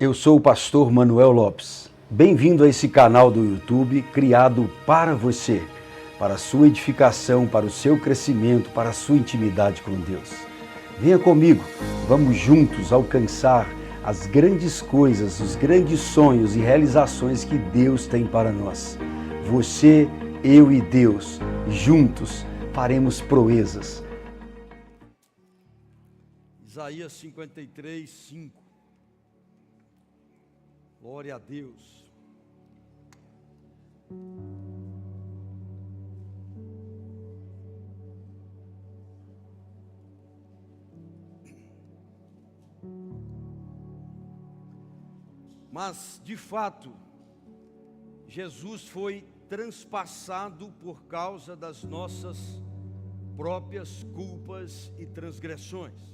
Eu sou o pastor Manuel Lopes. Bem-vindo a esse canal do YouTube criado para você, para a sua edificação, para o seu crescimento, para a sua intimidade com Deus. Venha comigo, vamos juntos alcançar as grandes coisas, os grandes sonhos e realizações que Deus tem para nós. Você, eu e Deus, juntos faremos proezas. Isaías 53, 5. Glória a Deus. Mas, de fato, Jesus foi transpassado por causa das nossas próprias culpas e transgressões.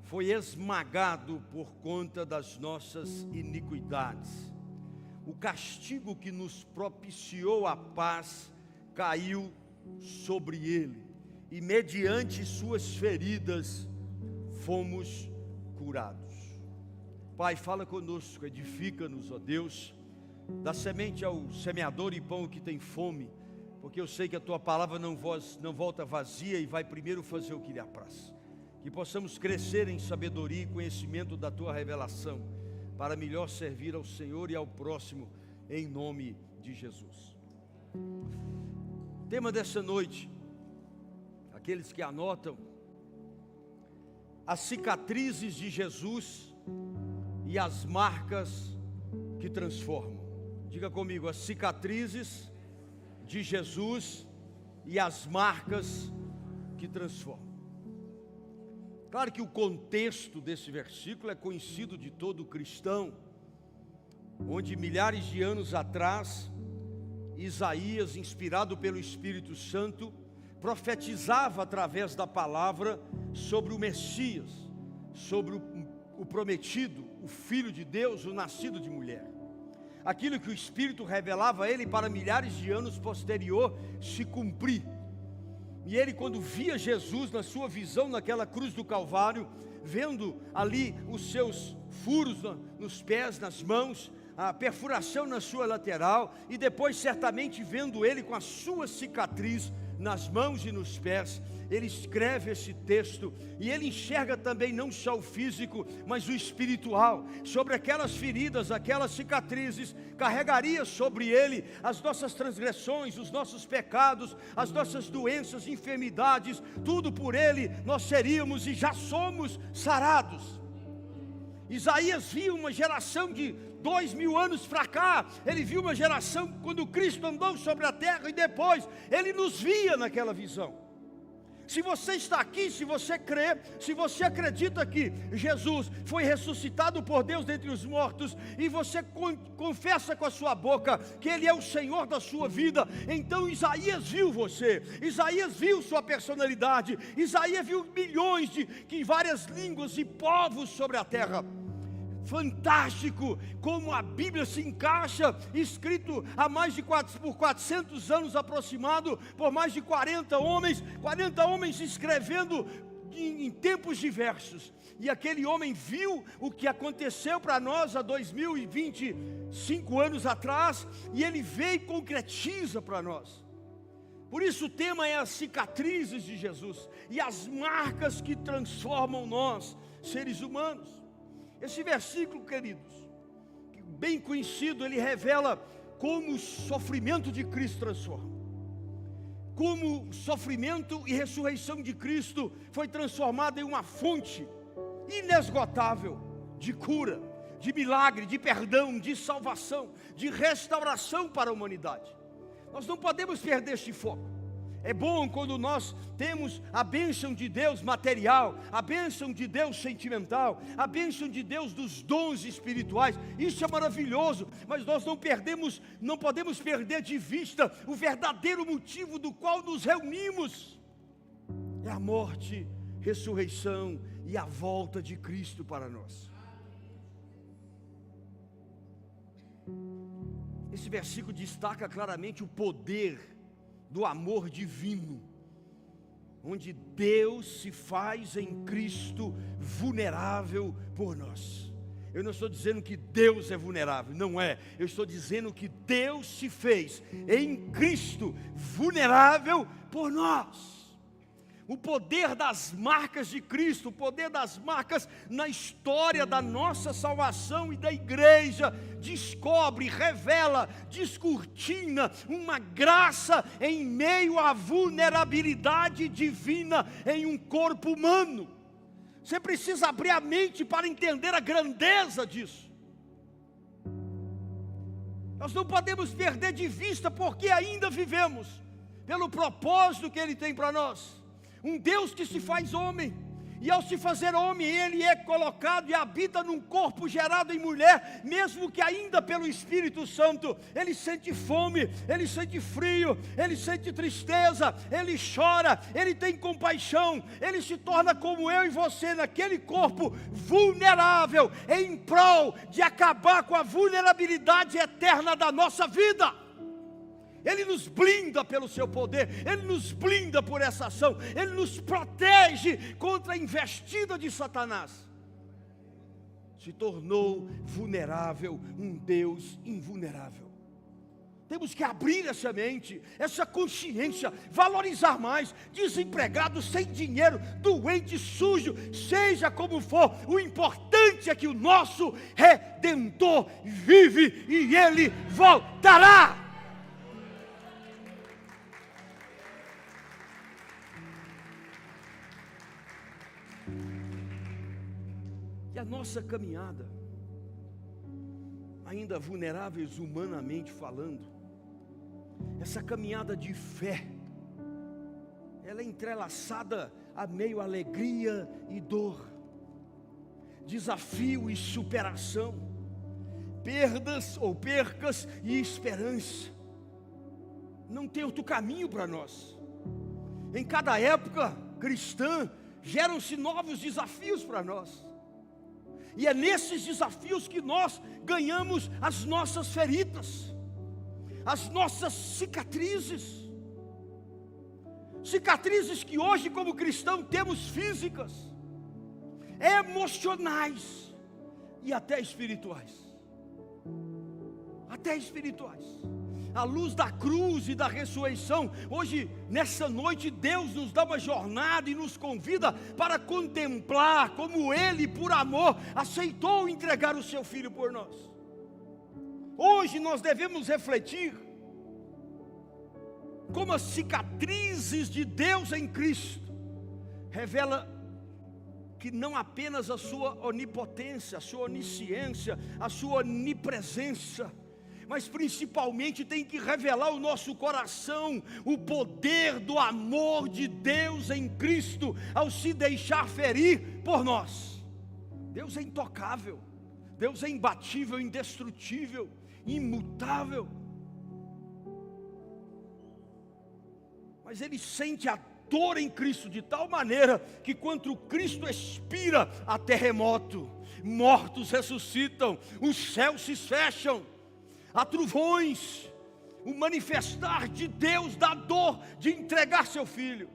Foi esmagado por conta das nossas iniquidades. O castigo que nos propiciou a paz caiu sobre ele, e mediante suas feridas fomos curados. Pai, fala conosco, edifica-nos, ó Deus, dá semente ao semeador e pão que tem fome, porque eu sei que a tua palavra não volta vazia e vai primeiro fazer o que lhe apraz. Que possamos crescer em sabedoria e conhecimento da tua revelação, para melhor servir ao Senhor e ao próximo, em nome de Jesus. Tema dessa noite, aqueles que anotam: as cicatrizes de Jesus e as marcas que transformam. Diga comigo: as cicatrizes de Jesus e as marcas que transformam. Claro que o contexto desse versículo é conhecido de todo cristão, onde milhares de anos atrás, Isaías, inspirado pelo Espírito Santo, profetizava através da palavra sobre o Messias, sobre o prometido, o Filho de Deus, o nascido de mulher. Aquilo que o Espírito revelava a ele para milhares de anos posterior se cumprir. E ele, quando via Jesus na sua visão naquela cruz do Calvário, vendo ali os seus furos nos pés, nas mãos, a perfuração na sua lateral, e depois certamente vendo ele com a sua cicatriz nas mãos e nos pés, ele escreve esse texto, e ele enxerga também não só o físico, mas o espiritual. Sobre aquelas feridas, aquelas cicatrizes, carregaria sobre ele as nossas transgressões, os nossos pecados, as nossas doenças, enfermidades, tudo por ele nós seríamos e já somos sarados. Isaías viu uma geração de 2000 anos para cá, ele viu uma geração quando Cristo andou sobre a terra, e depois ele nos via naquela visão. Se você está aqui, se você crê, se você acredita que Jesus foi ressuscitado por Deus dentre os mortos, e você confessa com a sua boca que Ele é o Senhor da sua vida, então Isaías viu você, Isaías viu sua personalidade, Isaías viu milhões de várias línguas e povos sobre a terra. Fantástico como a Bíblia se encaixa, escrito há por 400 anos aproximado, por mais de 40 homens escrevendo em tempos diversos. E aquele homem viu o que aconteceu para nós há 2025 anos atrás, e ele veio e concretiza para nós. Por isso o tema é as cicatrizes de Jesus e as marcas que transformam nós, seres humanos. Esse versículo, queridos, bem conhecido, ele revela como o sofrimento de Cristo transforma. Como o sofrimento e ressurreição de Cristo foi transformado em uma fonte inesgotável de cura, de milagre, de perdão, de salvação, de restauração para a humanidade. Nós não podemos perder este foco. É bom quando nós temos a bênção de Deus material, a bênção de Deus sentimental, a bênção de Deus dos dons espirituais. Isso é maravilhoso, mas nós não podemos perder de vista o verdadeiro motivo do qual nos reunimos. É a morte, ressurreição e a volta de Cristo para nós. Esse versículo destaca claramente o poder do amor divino, onde Deus se faz em Cristo vulnerável por nós. Eu não estou dizendo que Deus é vulnerável, não é. Eu estou dizendo que Deus se fez em Cristo vulnerável por nós. O poder das marcas de Cristo, o poder das marcas na história da nossa salvação e da igreja, descobre, revela, descortina uma graça em meio à vulnerabilidade divina em um corpo humano. Você precisa abrir a mente para entender a grandeza disso. Nós não podemos perder de vista porque ainda vivemos pelo propósito que Ele tem para nós. Um Deus que se faz homem, e ao se fazer homem, Ele é colocado e habita num corpo gerado em mulher, mesmo que ainda pelo Espírito Santo. Ele sente fome, Ele sente frio, Ele sente tristeza, Ele chora, Ele tem compaixão, Ele se torna como eu e você, naquele corpo vulnerável, em prol de acabar com a vulnerabilidade eterna da nossa vida. Ele nos blinda pelo seu poder, Ele nos blinda por essa ação, Ele nos protege contra a investida de Satanás. Se tornou vulnerável, um Deus invulnerável. Temos que abrir essa mente, essa consciência, valorizar mais. Desempregado, sem dinheiro, doente, sujo, seja como for, o importante é que o nosso Redentor vive e Ele voltará. E a nossa caminhada, ainda vulneráveis humanamente falando, essa caminhada de fé, ela é entrelaçada a meio alegria e dor, desafio e superação, perdas ou percas e esperança. Não tem outro caminho para nós. Em cada época cristã, geram-se novos desafios para nós. E é nesses desafios que nós ganhamos as nossas feridas, as nossas cicatrizes. Cicatrizes que hoje, como cristão, temos físicas, emocionais e até espirituais. Até espirituais. À luz da cruz e da ressurreição, hoje, nessa noite, Deus nos dá uma jornada e nos convida para contemplar como Ele, por amor, aceitou entregar o Seu Filho por nós. Hoje nós devemos refletir como as cicatrizes de Deus em Cristo revela que não apenas a Sua onipotência, a Sua onisciência, a Sua onipresença, mas principalmente tem que revelar ao nosso coração o poder do amor de Deus em Cristo, ao se deixar ferir por nós. Deus é intocável, Deus é imbatível, indestrutível, imutável, mas Ele sente a dor em Cristo de tal maneira que quando Cristo expira, há terremoto, mortos ressuscitam, os céus se fecham, há trovões, o manifestar de Deus da dor de entregar seu Filho.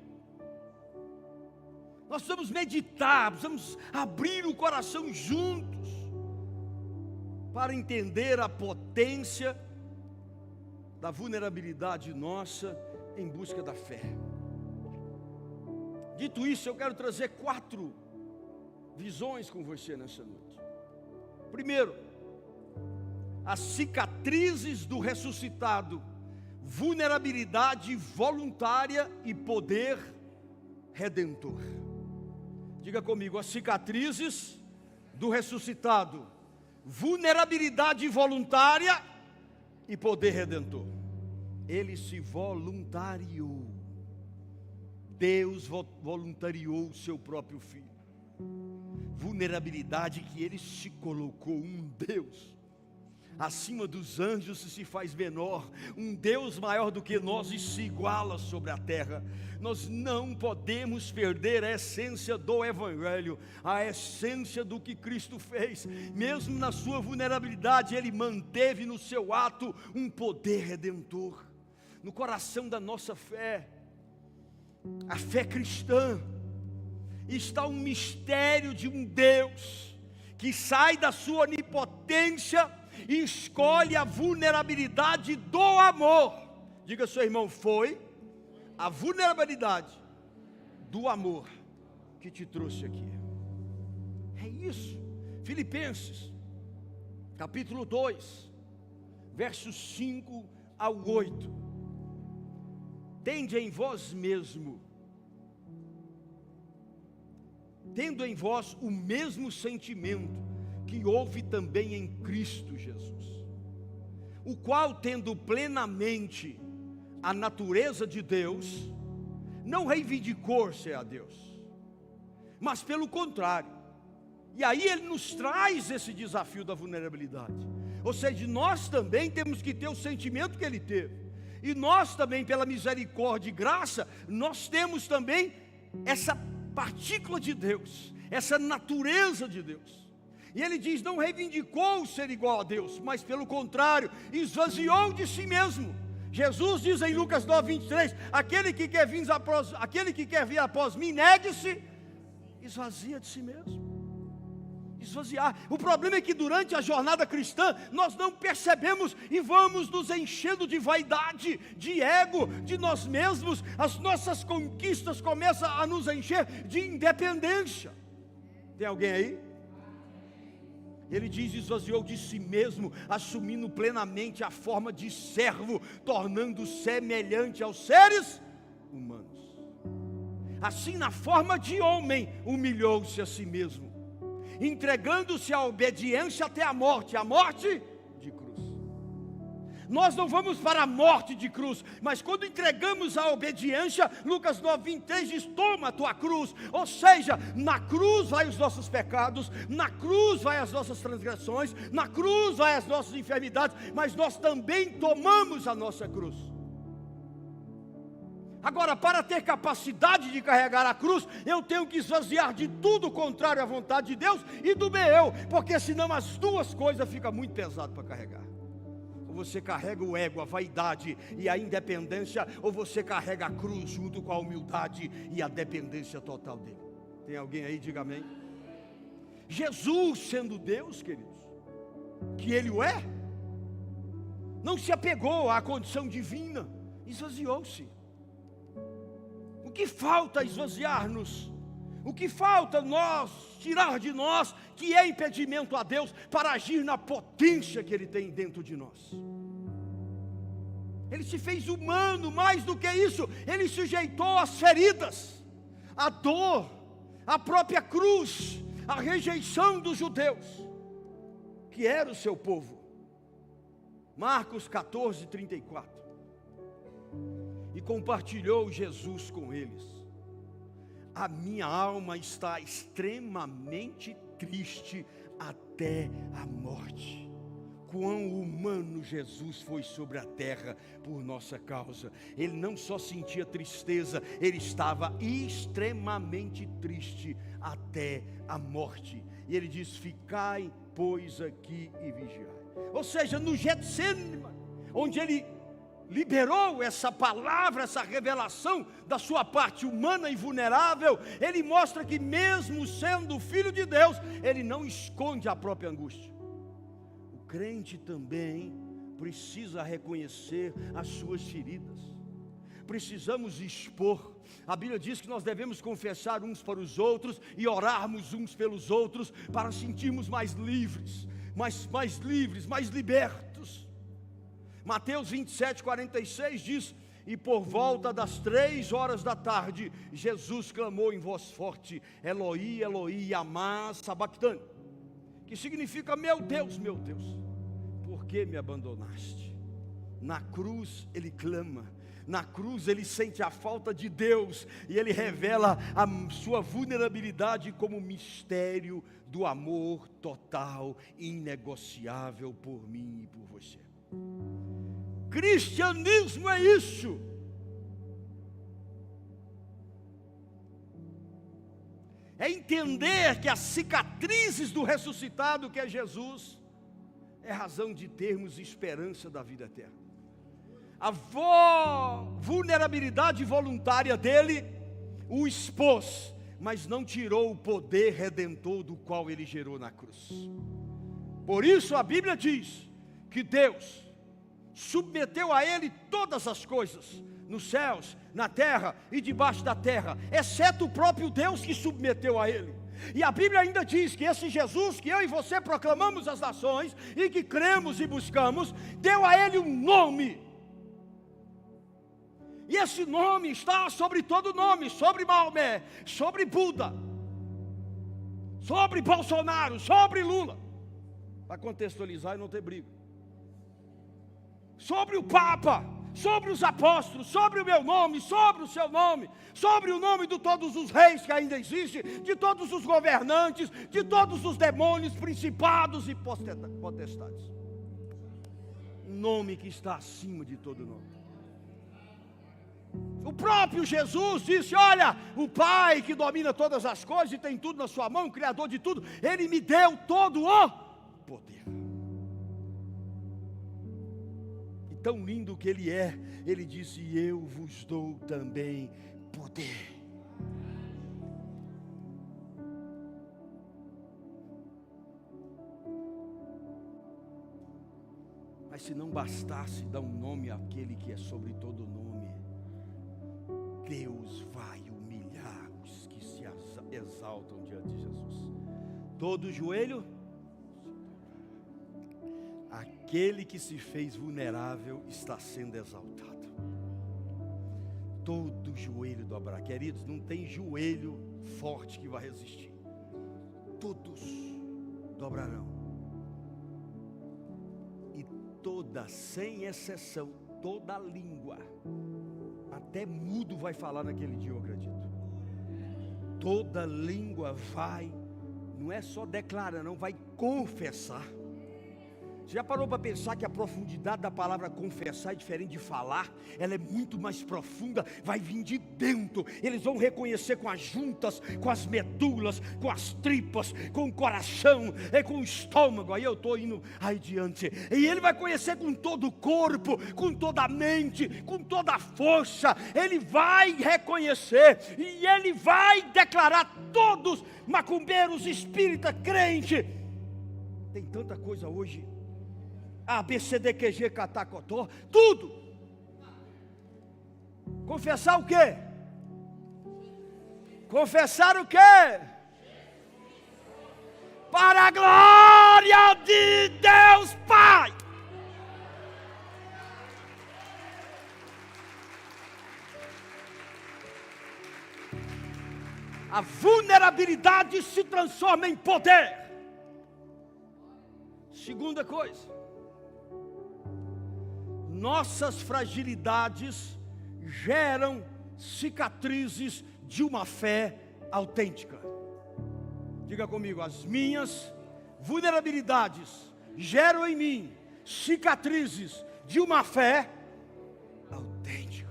Nós precisamos meditar, precisamos abrir o coração juntos, para entender a potência da vulnerabilidade nossa em busca da fé. Dito isso, eu quero trazer 4 visões com você nessa noite. Primeiro, as cicatrizes do ressuscitado, vulnerabilidade voluntária e poder redentor. Diga comigo, as cicatrizes do ressuscitado, vulnerabilidade voluntária e poder redentor. Ele se voluntariou. Deus voluntariou o seu próprio Filho. Vulnerabilidade que Ele se colocou, um Deus acima dos anjos se faz menor, um Deus maior do que nós e se iguala sobre a terra. Nós não podemos perder a essência do Evangelho, a essência do que Cristo fez. Mesmo na sua vulnerabilidade, Ele manteve no seu ato um poder redentor. No coração da nossa fé, a fé cristã, está um mistério de um Deus que sai da sua onipotência e escolhe a vulnerabilidade do amor. Diga ao seu irmão, foi a vulnerabilidade do amor que te trouxe aqui. É isso. Filipenses, capítulo 2, versos 5 ao 8. Tende em vós mesmo, tendo em vós o mesmo sentimento que houve também em Cristo Jesus, o qual, tendo plenamente a natureza de Deus, não reivindicou ser a Deus, mas pelo contrário. E aí ele nos traz esse desafio da vulnerabilidade. Ou seja, nós também temos que ter o sentimento que ele teve. E nós também, pela misericórdia e graça, nós temos também essa partícula de Deus, essa natureza de Deus. E ele diz, não reivindicou ser igual a Deus, mas pelo contrário, esvaziou de si mesmo. Jesus diz em Lucas 9:23, aquele que quer vir após mim, negue-se, esvazia de si mesmo. Esvaziar. O problema é que durante a jornada cristã, nós não percebemos e vamos nos enchendo de vaidade, de ego, de nós mesmos. As nossas conquistas começam a nos encher de independência. Tem alguém aí? Ele diz, esvaziou de si mesmo, assumindo plenamente a forma de servo, tornando-se semelhante aos seres humanos. Assim, na forma de homem, humilhou-se a si mesmo, entregando-se à obediência até a morte de cruz. Nós não vamos para a morte de cruz, mas quando entregamos a obediência, Lucas 9:23 diz, toma a tua cruz. Ou seja, na cruz vai os nossos pecados, na cruz vai as nossas transgressões, na cruz vai as nossas enfermidades, mas nós também tomamos a nossa cruz. Agora, para ter capacidade de carregar a cruz, eu tenho que esvaziar de tudo contrário à vontade de Deus e do meu eu, porque senão as duas coisas ficam muito pesadas para carregar. Ou você carrega o ego, a vaidade e a independência, ou você carrega a cruz junto com a humildade e a dependência total dele. Tem alguém aí? Diga amém. Jesus, sendo Deus, queridos, que Ele o é, não se apegou à condição divina, esvaziou-se. O que falta esvaziar-nos? O que falta nós tirar de nós, que é impedimento a Deus para agir na potência que Ele tem dentro de nós? Ele se fez humano, mais do que isso, Ele sujeitou as feridas, a dor, a própria cruz, a rejeição dos judeus, que era o seu povo. Marcos 14:34. E compartilhou Jesus com eles: a minha alma está extremamente triste até a morte. Quão humano Jesus foi sobre a terra por nossa causa. Ele não só sentia tristeza, ele estava extremamente triste até a morte. E ele diz, ficai pois aqui e vigiai. Ou seja, no Getsêmani, onde ele liberou essa palavra, essa revelação da sua parte humana e vulnerável, ele mostra que mesmo sendo filho de Deus, ele não esconde a própria angústia. O crente também precisa reconhecer as suas feridas. Precisamos expor. A Bíblia diz que nós devemos confessar uns para os outros e orarmos uns pelos outros para sentirmos mais livres, mais libertos. Mateus 27:46 diz, e por volta das 3 horas da tarde, Jesus clamou em voz forte, Eloi, Eloi, lama sabachthani, que significa, meu Deus, por que me abandonaste? Na cruz ele clama, na cruz ele sente a falta de Deus, e ele revela a sua vulnerabilidade como mistério do amor total, inegociável por mim e por você. Cristianismo é isso. É entender que as cicatrizes do ressuscitado, que é Jesus, é razão de termos esperança da vida eterna. A vulnerabilidade voluntária dele o expôs, mas não tirou o poder redentor do qual ele gerou na cruz. Por isso a Bíblia diz que Deus submeteu a ele todas as coisas, nos céus, na terra e debaixo da terra, exceto o próprio Deus que submeteu a ele. E a Bíblia ainda diz que esse Jesus que eu e você proclamamos às nações e que cremos e buscamos, deu a ele um nome. E esse nome está sobre todo nome, sobre Maomé, sobre Buda, sobre Bolsonaro, sobre Lula, para contextualizar e não ter briga, sobre o Papa, sobre os apóstolos, sobre o meu nome, sobre o seu nome, sobre o nome de todos os reis que ainda existem, de todos os governantes, de todos os demônios, principados e potestades. Um nome que está acima de todo nome. O próprio Jesus disse: olha, o Pai que domina todas as coisas e tem tudo na sua mão, o Criador de tudo, Ele me deu todo o poder. E tão lindo que Ele é, Ele disse: e eu vos dou também poder. Mas se não bastasse dar um nome àquele que é sobre todo nome, Deus vai humilhar os que se exaltam diante de Jesus. Todo joelho, aquele que se fez vulnerável está sendo exaltado. Todo joelho dobrará. Queridos, não tem joelho forte que vai resistir. Todos dobrarão. E toda, sem exceção, toda língua, até mudo vai falar naquele dia, eu acredito. Toda língua vai, não é só declarar, não, vai confessar. Você já parou para pensar que a profundidade da palavra confessar é diferente de falar? Ela é muito mais profunda, vai vir de dentro. Eles vão reconhecer com as juntas, com as medulas, com as tripas, com o coração, com o estômago. Aí eu estou indo adiante. E ele vai conhecer com todo o corpo, com toda a mente, com toda a força. Ele vai reconhecer e ele vai declarar todos, macumbeiros, espírita, crente. Tem tanta coisa hoje. ABCDQG, catacotó, tudo. Confessar o quê? Confessar o quê? Para a glória de Deus Pai. A vulnerabilidade se transforma em poder. Segunda coisa, nossas fragilidades geram cicatrizes de uma fé autêntica. Diga comigo: as minhas vulnerabilidades geram em mim cicatrizes de uma fé autêntica.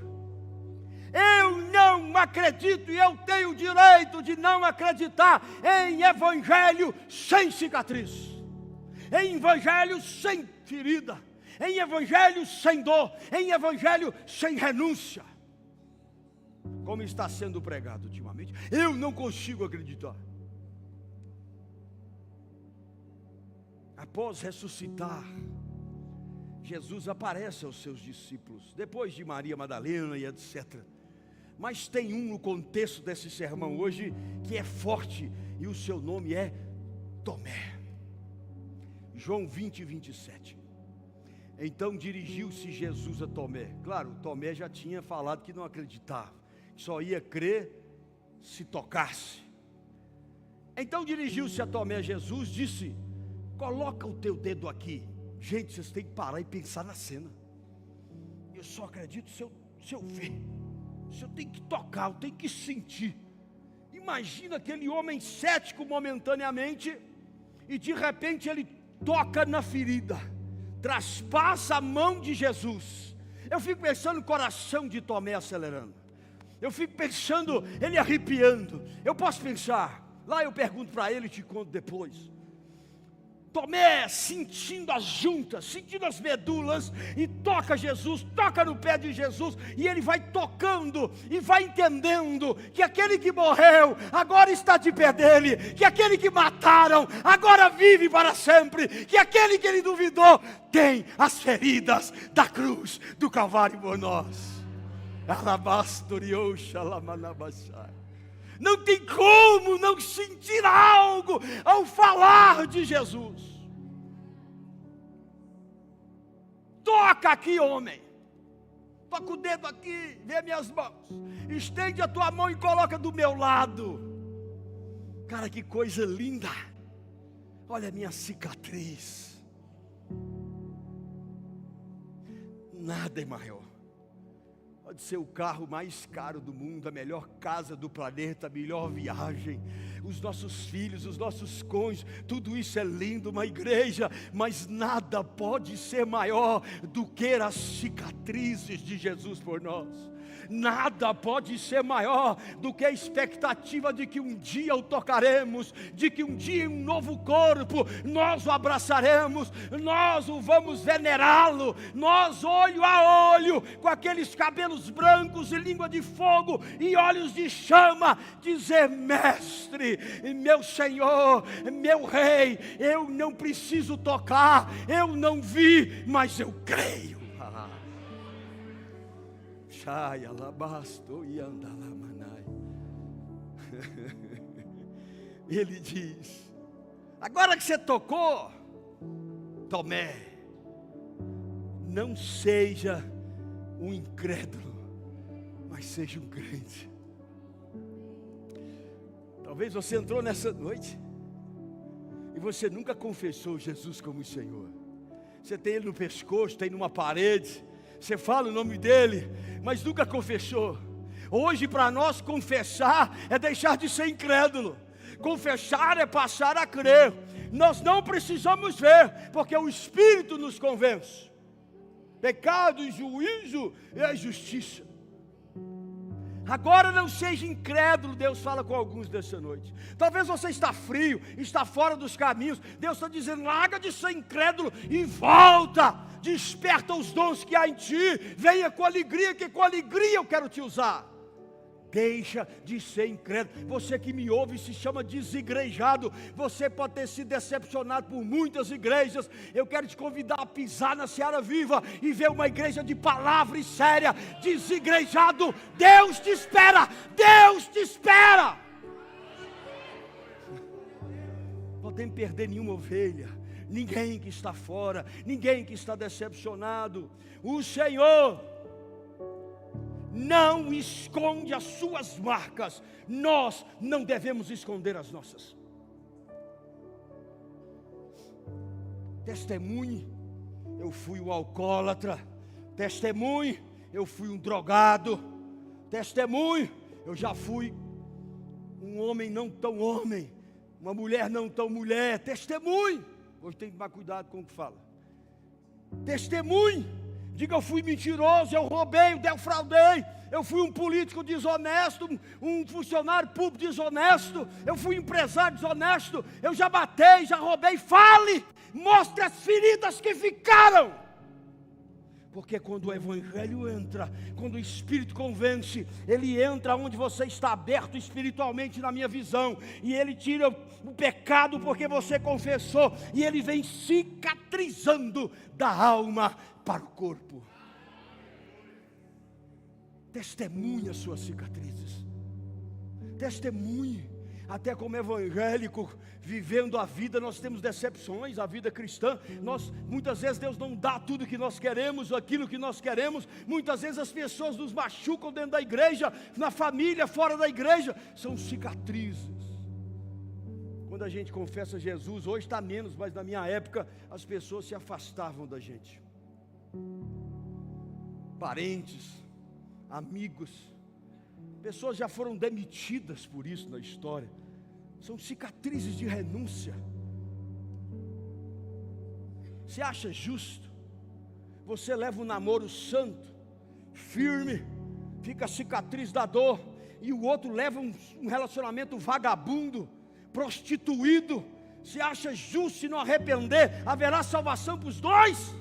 Eu não acredito e eu tenho o direito de não acreditar em evangelho sem cicatriz, em evangelho sem ferida, em evangelho sem dor, em evangelho sem renúncia, como está sendo pregado ultimamente. Eu não consigo acreditar. Após ressuscitar, Jesus aparece aos seus discípulos, depois de Maria Madalena e etc. Mas tem um no contexto desse sermão hoje que é forte, e o seu nome é Tomé. João 20, 27. Então dirigiu-se Jesus a Tomé. Claro, Tomé já tinha falado que não acreditava, que só ia crer se tocasse. Então dirigiu-se a Tomé Jesus, disse: coloca o teu dedo aqui. Gente, vocês têm que parar e pensar na cena. Eu só acredito se eu ver, se eu tenho que tocar, eu tenho que sentir. Imagina aquele homem cético momentaneamente, e de repente ele toca na ferida, traspassa a mão de Jesus. Eu fico pensando no coração de Tomé acelerando. Eu fico pensando ele arrepiando. Eu posso pensar, lá eu pergunto para ele e te conto depois. Tomé, sentindo as juntas, sentindo as medulas, e toca Jesus, toca no pé de Jesus, e ele vai tocando, e vai entendendo, que aquele que morreu, agora está de pé dele, que aquele que mataram, agora vive para sempre, que aquele que ele duvidou, tem as feridas da cruz, do Calvário por nós. Não tem como não sentir algo ao falar de Jesus. Toca aqui, homem. Toca o dedo aqui, vê minhas mãos. Estende a tua mão e coloca do meu lado. Cara, que coisa linda. Olha a minha cicatriz. Nada é maior. Pode ser o carro mais caro do mundo, a melhor casa do planeta, a melhor viagem, os nossos filhos, os nossos cônjuges, tudo isso é lindo, uma igreja, mas nada pode ser maior do que as cicatrizes de Jesus por nós. Nada pode ser maior do que a expectativa de que um dia o tocaremos, de que um dia em um novo corpo nós o abraçaremos, nós o vamos venerá-lo, nós olho a olho, com aqueles cabelos brancos e língua de fogo e olhos de chama, dizer: mestre, meu Senhor, meu Rei, eu não preciso tocar, eu não vi, mas eu creio. Ele diz: agora que você tocou, Tomé, não seja um incrédulo, mas seja um crente. Talvez você entrou nessa noite e você nunca confessou Jesus como Senhor. Você tem Ele no pescoço, tem numa parede, você fala o nome dEle, mas nunca confessou. Hoje para nós confessar é deixar de ser incrédulo. Confessar é passar a crer. Nós não precisamos ver, porque o Espírito nos convence. Pecado e juízo é justiça. Agora não seja incrédulo, Deus fala com alguns dessa noite. Talvez você está frio, está fora dos caminhos. Deus está dizendo: larga de ser incrédulo e volta. Desperta os dons que há em ti. Venha com alegria, que com alegria eu quero te usar. Deixa de ser incrédulo. Você que me ouve se chama desigrejado. Você pode ter sido decepcionado por muitas igrejas. Eu quero te convidar a pisar na Seara Viva e ver uma igreja de palavra e séria. Desigrejado, Deus te espera. Deus te espera. Não podemos perder nenhuma ovelha, ninguém que está fora, ninguém que está decepcionado. O Senhor não esconde as suas marcas, nós não devemos esconder as nossas. Testemunhe: eu fui um alcoólatra. Testemunhe: eu fui um drogado. Testemunhe: eu já fui um homem não tão homem, uma mulher não tão mulher. Testemunhe. Hoje tem que tomar cuidado com o que fala. Testemunhe. Diga: eu fui mentiroso, eu roubei, eu defraudei, eu fui um político desonesto, um funcionário público desonesto, eu fui empresário desonesto, eu já matei, já roubei. Fale, mostre as feridas que ficaram. Porque quando o Evangelho entra, quando o Espírito convence, ele entra onde você está aberto espiritualmente, na minha visão, e ele tira o pecado porque você confessou, e ele vem cicatrizando da alma para o corpo. Testemunhe as suas cicatrizes. Testemunhe. Até como evangélico, vivendo a vida, nós temos decepções, a vida cristã. Muitas vezes Deus não dá tudo que nós queremos, aquilo que nós queremos. Muitas vezes as pessoas nos machucam dentro da igreja, na família, fora da igreja. São cicatrizes. Quando a gente confessa Jesus, hoje está menos, mas na minha época as pessoas se afastavam da gente. Parentes, amigos, pessoas já foram demitidas por isso na história. São cicatrizes de renúncia. Você acha justo? Você leva um namoro santo, firme, fica a cicatriz da dor, e o outro leva um relacionamento vagabundo, prostituído, Se acha justo se não arrepender, haverá salvação para os dois.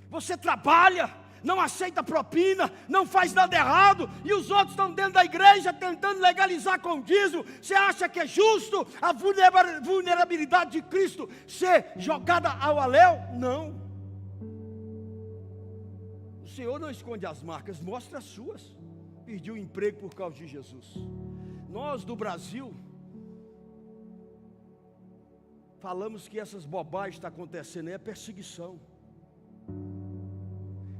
Você trabalha, não aceita propina, não faz nada errado, e os outros estão dentro da igreja tentando legalizar com dízimo. Você acha que é justo a vulnerabilidade de Cristo ser jogada ao aléu? Não. O Senhor não esconde as marcas, mostra as suas. Perdi o emprego por causa de Jesus. Nós do Brasil falamos que essas bobagens estão acontecendo aí, é perseguição.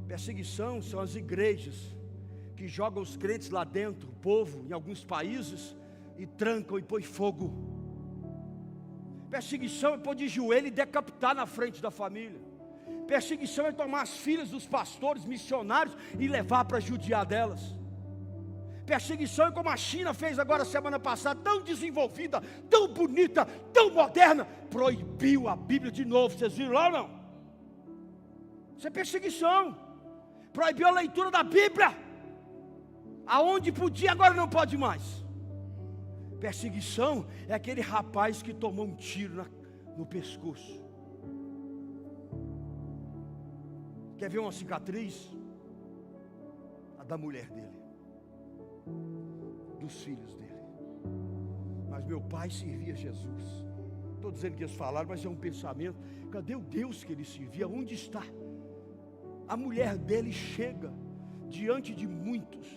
Perseguição são as igrejas que jogam os crentes lá dentro, o povo, em alguns países, e trancam e põem fogo. Perseguição é pôr de joelho e decapitar na frente da família. Perseguição é tomar as filhas dos pastores, missionários, e levar para judiar delas. Perseguição é como a China fez agora semana passada, tão desenvolvida, tão bonita, tão moderna, proibiu a Bíblia de novo. Vocês viram lá ou não? Isso é perseguição. Proibiu a leitura da Bíblia. Aonde podia, agora não pode mais. Perseguição é aquele rapaz que tomou um tiro no pescoço. Quer ver uma cicatriz? A da mulher dele, dos filhos dele. Mas meu pai servia Jesus. Estou dizendo que eles falaram, mas é um pensamento. Cadê o Deus que ele servia? Onde está? A mulher dele chega diante de muitos,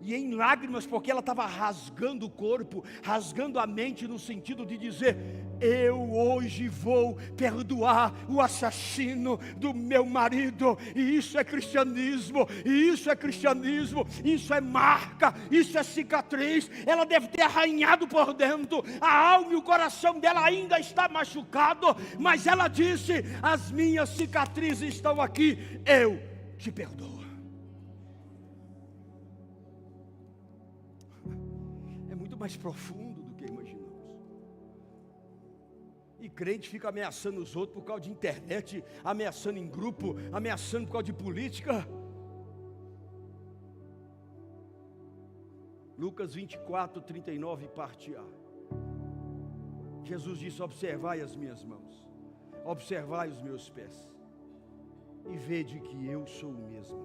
e em lágrimas, porque ela estava rasgando o corpo, rasgando a mente, no sentido de dizer: eu hoje vou perdoar o assassino do meu marido. E isso é cristianismo, e isso é cristianismo, isso é marca, isso é cicatriz. Ela deve ter arranhado por dentro, a alma e o coração dela ainda está machucado, mas ela disse: as minhas cicatrizes estão aqui, eu te perdoo. É muito mais profundo do que imaginamos. E crente fica ameaçando os outros por causa de internet, ameaçando em grupo, ameaçando por causa de política. Lucas 24, 39, parte A. Jesus disse: observai as minhas mãos, observai os meus pés, e vede que eu sou o mesmo.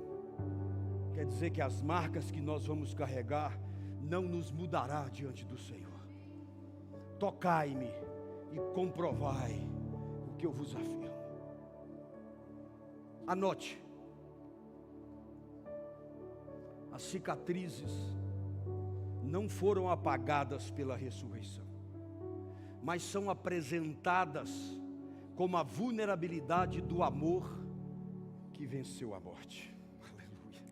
Quer dizer que as marcas que nós vamos carregar não nos mudará diante do Senhor. Tocai-me e comprovai o que eu vos afirmo. Anote: as cicatrizes não foram apagadas pela ressurreição, mas são apresentadas como a vulnerabilidade do amor que venceu a morte. Aleluia.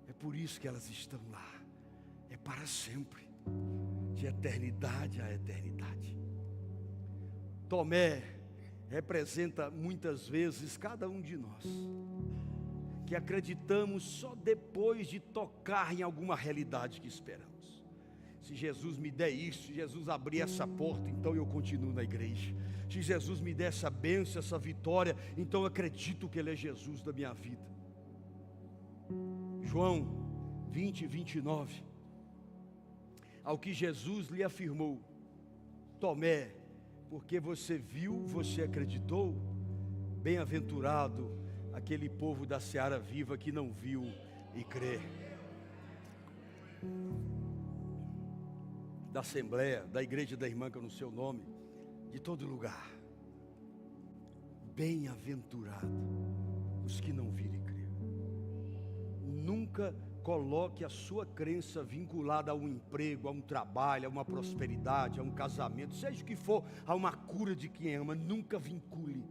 É por isso que elas estão lá. É para sempre, de eternidade a eternidade. Tomé representa muitas vezes cada um de nós, que acreditamos só depois de tocar em alguma realidade que esperamos. Se Jesus me der isso, se Jesus abrir essa porta, então eu continuo na igreja. Se Jesus me der essa bênção, essa vitória, então eu acredito que Ele é Jesus da minha vida. João 20, 29. Ao que Jesus lhe afirmou: Tomé, porque você viu, você acreditou? Bem-aventurado aquele povo da seara viva que não viu e crê. Da Assembleia, da Igreja da Irmã, que eu não sei o nome, de todo lugar. Bem-aventurado os que não viram e crê. Nunca coloque a sua crença vinculada a um emprego, a um trabalho, a uma prosperidade, a um casamento, seja o que for, a uma cura de quem ama. Nunca vincule.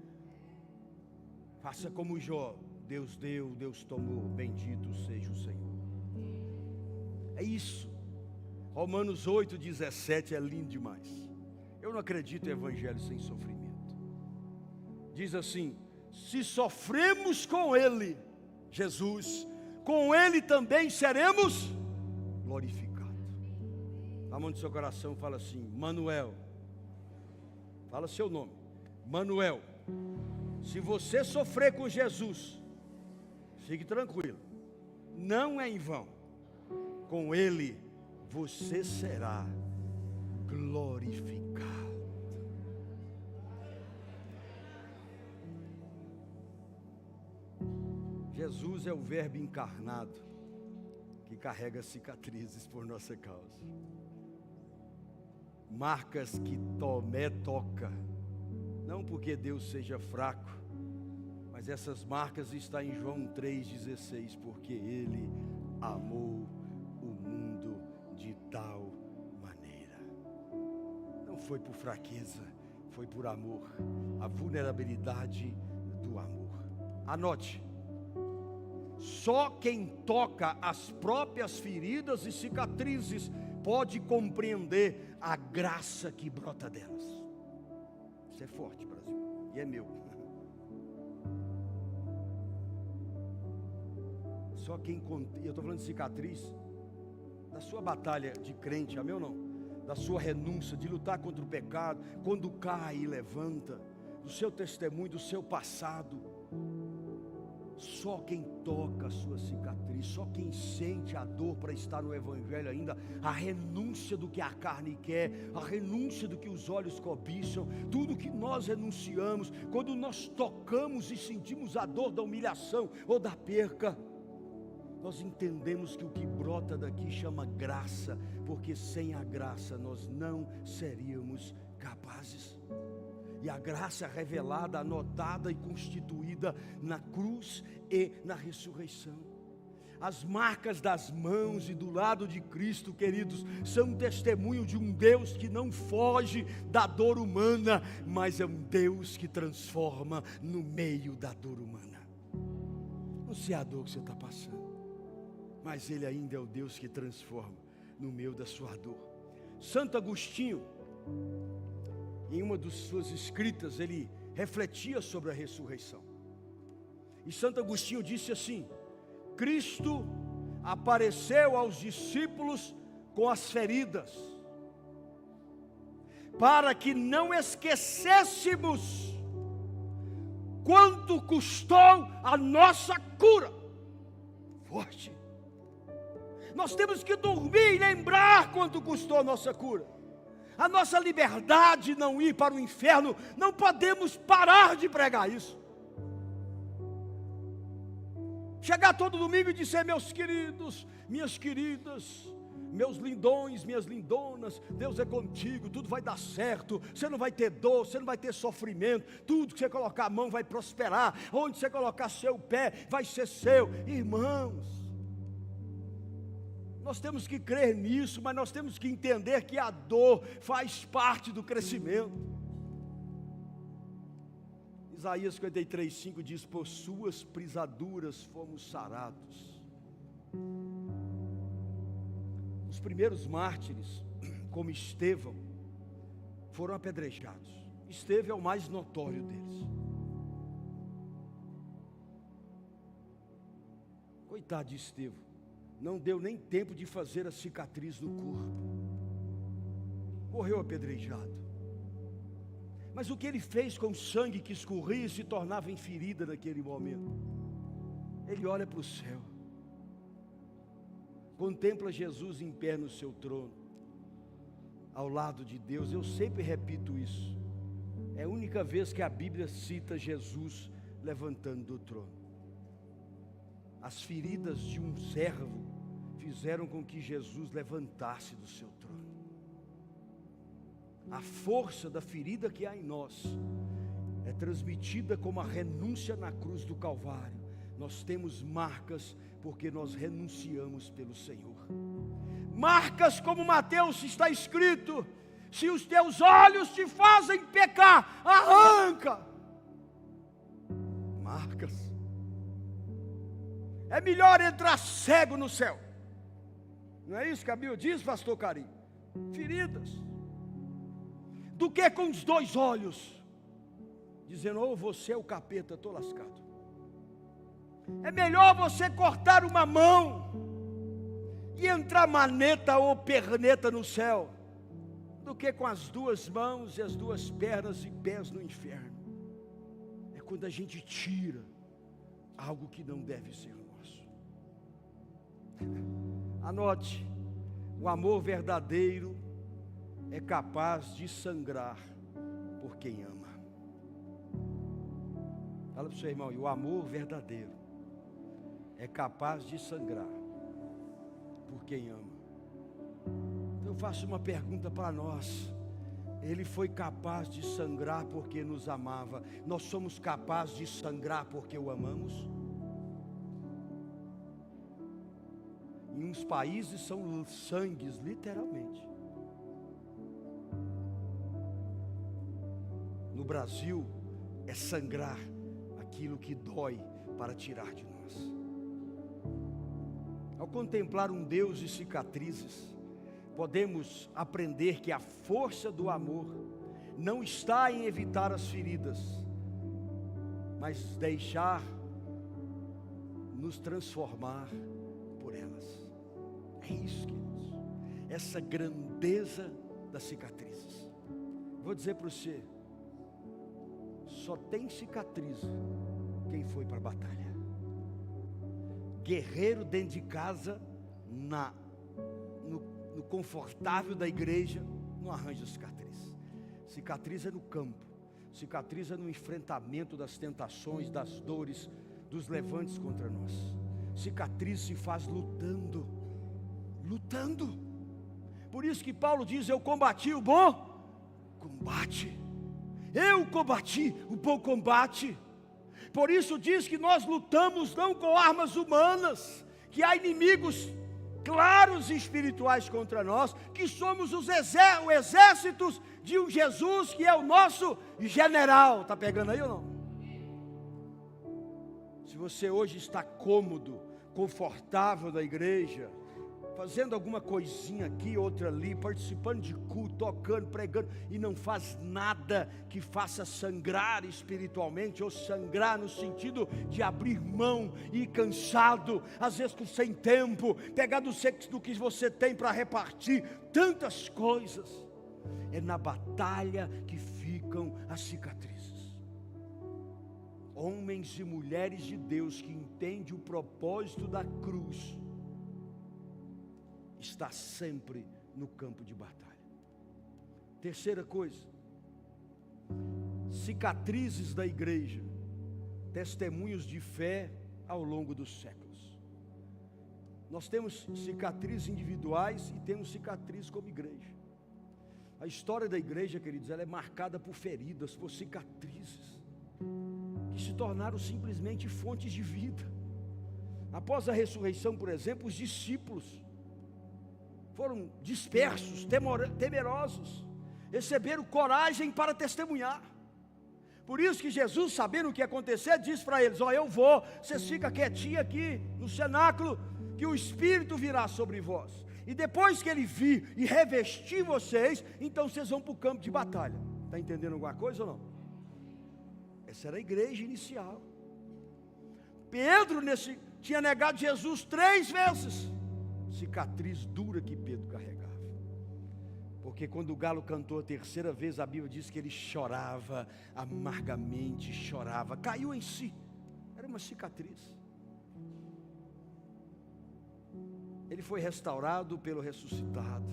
Faça como Jó: Deus deu, Deus tomou, bendito seja o Senhor. É isso. Romanos 8,17 é lindo demais. Eu não acredito em evangelho sem sofrimento. Diz assim: se sofremos com Ele, Jesus, com Ele também seremos glorificados. A mão do seu coração, fala assim: Manuel. Fala seu nome: Manuel. Se você sofrer com Jesus, fique tranquilo, não é em vão. Com Ele você será glorificado. Jesus é o Verbo encarnado que carrega cicatrizes por nossa causa. Marcas que Tomé toca, não porque Deus seja fraco, mas essas marcas estão em João 3,16, porque Ele amou o mundo de tal maneira. Não foi por fraqueza, foi por amor, a vulnerabilidade do amor. Anote, só quem toca as próprias feridas e cicatrizes pode compreender a graça que brota delas. Isso é forte, Brasil, e é meu. Só quem, eu estou falando de cicatriz, da sua batalha de crente, amém ou não? Da sua renúncia, de lutar contra o pecado, quando cai e levanta, do seu testemunho, do seu passado. Só quem toca a sua cicatriz, só quem sente a dor para estar no Evangelho ainda, a renúncia do que a carne quer, a renúncia do que os olhos cobiçam, tudo que nós renunciamos, quando nós tocamos e sentimos a dor da humilhação ou da perca, nós entendemos que o que brota daqui chama graça, porque sem a graça nós não seríamos capazes. E a graça revelada, anotada e constituída na cruz e na ressurreição. As marcas das mãos e do lado de Cristo, queridos, são um testemunho de um Deus que não foge da dor humana, mas é um Deus que transforma no meio da dor humana. Não sei a dor que você está passando, mas Ele ainda é o Deus que transforma no meio da sua dor. Santo Agostinho, em uma de suas escritas, ele refletia sobre a ressurreição. E Santo Agostinho disse assim: Cristo apareceu aos discípulos com as feridas, para que não esquecêssemos quanto custou a nossa cura. Forte. Nós temos que dormir e lembrar quanto custou a nossa cura. A nossa liberdade não ir para o inferno, não podemos parar de pregar isso. Chegar todo domingo e dizer: meus queridos, minhas queridas, meus lindões, minhas lindonas, Deus é contigo, tudo vai dar certo, você não vai ter dor, você não vai ter sofrimento, tudo que você colocar a mão vai prosperar, onde você colocar seu pé vai ser seu. Irmãos, nós temos que crer nisso, mas nós temos que entender que a dor faz parte do crescimento. Isaías 53:5 diz: por suas pisaduras fomos sarados. Os primeiros mártires, como Estevão, foram apedrejados. Estevão é o mais notório deles. Coitado de Estevão, não deu nem tempo de fazer a cicatriz no corpo, morreu apedrejado. Mas o que ele fez com o sangue que escorria e se tornava em ferida naquele momento? Ele olha para o céu, contempla Jesus em pé no seu trono, ao lado de Deus. Eu sempre repito isso, é a única vez que a Bíblia cita Jesus levantando do trono. As feridas de um servo fizeram com que Jesus levantasse do seu trono. A força da ferida que há em nós é transmitida como a renúncia na cruz do Calvário. Nós temos marcas porque nós renunciamos pelo Senhor. Marcas como Mateus está escrito: se os teus olhos te fazem pecar, arranca. Marcas. É melhor entrar cego no céu. Não é isso que a Bíblia diz, pastor Carim? Feridas. Do que com os dois olhos, dizendo: ou você é o capeta, estou lascado. É melhor você cortar uma mão e entrar maneta ou perneta no céu, do que com as duas mãos e as duas pernas e pés no inferno. É quando a gente tira algo que não deve ser nosso. Anote: o amor verdadeiro é capaz de sangrar por quem ama. Fala para o seu irmão, e o amor verdadeiro é capaz de sangrar por quem ama. Então eu faço uma pergunta para nós. Ele foi capaz de sangrar porque nos amava. Nós somos capazes de sangrar porque o amamos? Em uns países são sangues, literalmente. No Brasil, é sangrar aquilo que dói para tirar de nós. Ao contemplar um Deus de cicatrizes, podemos aprender que a força do amor não está em evitar as feridas, mas deixar nos transformar por elas. É isso, queridos. Essa grandeza das cicatrizes. Vou dizer para você, só tem cicatriz quem foi para a batalha. Guerreiro dentro de casa, no confortável da igreja, não arranja cicatriz. Cicatriz é no campo. Cicatriz é no enfrentamento das tentações, das dores, dos levantes contra nós. Cicatriz se faz lutando. Lutando. Por isso que Paulo diz, eu combati o bom combate. Eu combati o bom combate. Por isso diz que nós lutamos não com armas humanas, que há inimigos claros e espirituais contra nós, que somos os exércitos de um Jesus que é o nosso general. Está pegando aí ou não? Se você hoje está cômodo, confortável na igreja, fazendo alguma coisinha aqui, outra ali, participando de culto, tocando, pregando, e não faz nada que faça sangrar espiritualmente, ou sangrar no sentido de abrir mão e ir cansado, às vezes sem tempo, pegar do que você tem para repartir, tantas coisas. É na batalha que ficam as cicatrizes. Homens e mulheres de Deus que entendem o propósito da cruz, está sempre no campo de batalha. Terceira coisa, cicatrizes da igreja, testemunhos de fé ao longo dos séculos. Nós temos cicatrizes individuais e temos cicatrizes como igreja. A história da igreja, queridos, ela é marcada por feridas, por cicatrizes, que se tornaram simplesmente fontes de vida. Após a ressurreição, por exemplo, os discípulos foram dispersos, temerosos, receberam coragem para testemunhar. Por isso que Jesus, sabendo o que ia acontecer, disse para eles, eu vou, vocês ficam quietinhos aqui no cenáculo, que o Espírito virá sobre vós, e depois que ele vir e revestir vocês, então vocês vão para o campo de batalha. Está entendendo alguma coisa ou não? Essa era a igreja inicial. Pedro tinha negado Jesus 3 vezes, cicatriz dura que Pedro carregava, porque quando o galo cantou a 3ª vez, a Bíblia diz que ele chorava amargamente, chorava, caiu em si, era uma cicatriz. Ele foi restaurado pelo ressuscitado,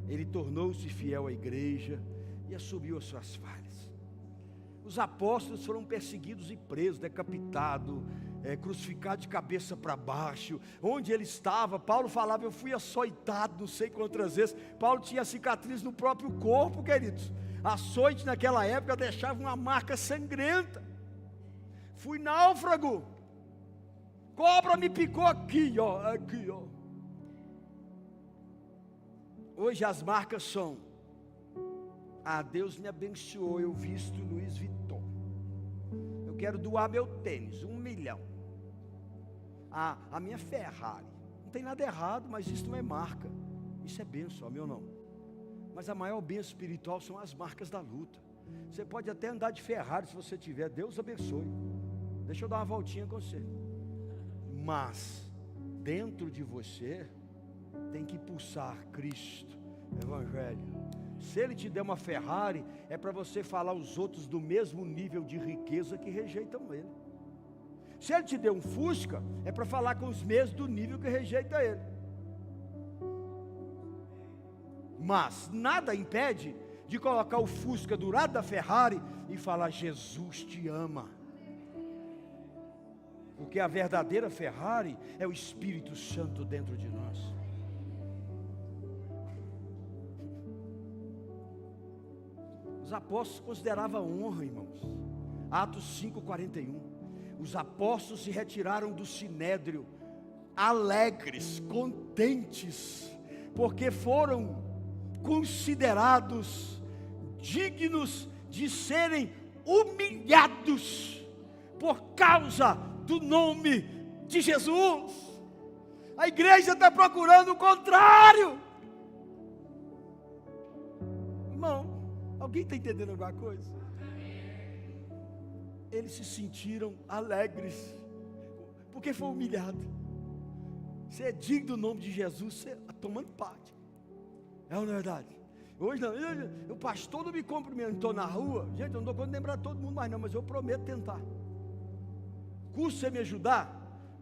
ele tornou-se fiel à igreja e assumiu as suas falhas. Os apóstolos foram perseguidos e presos, decapitados, crucificado de cabeça para baixo. Onde ele estava, Paulo falava, eu fui açoitado não sei quantas vezes. Paulo tinha cicatriz no próprio corpo, queridos. Açoite naquela época deixava uma marca sangrenta. Fui náufrago, cobra me picou aqui, aqui, Hoje as marcas são, Deus me abençoou, eu visto Louis Vuitton, eu quero doar meu tênis, 1 milhão, a minha Ferrari, não tem nada errado, mas isso não é marca, isso é bênção, meu não. Mas a maior bênção espiritual são as marcas da luta. Você pode até andar de Ferrari se você tiver, Deus abençoe, deixa eu dar uma voltinha com você, mas dentro de você tem que pulsar Cristo, Evangelho. Se ele te der uma Ferrari, é para você falar aos outros do mesmo nível de riqueza que rejeitam ele. Se ele te der um Fusca, é para falar com os mesmos do nível que rejeita ele. Mas nada impede de colocar o Fusca do lado da Ferrari e falar: Jesus te ama. Porque a verdadeira Ferrari é o Espírito Santo dentro de nós. Os apóstolos consideravam honra, irmãos. Atos 5:41. Os apóstolos se retiraram do sinédrio, alegres, contentes, porque foram considerados dignos de serem humilhados por causa do nome de Jesus. A igreja está procurando o contrário. Irmão, alguém está entendendo alguma coisa? Eles se sentiram alegres, porque foi humilhado. Você é digno do nome de Jesus, você está tomando parte. É uma verdade. Hoje não, o pastor não me cumprimentou na rua. Gente, eu não dou conta de lembrar todo mundo mais não, mas eu prometo tentar. Custa você me ajudar?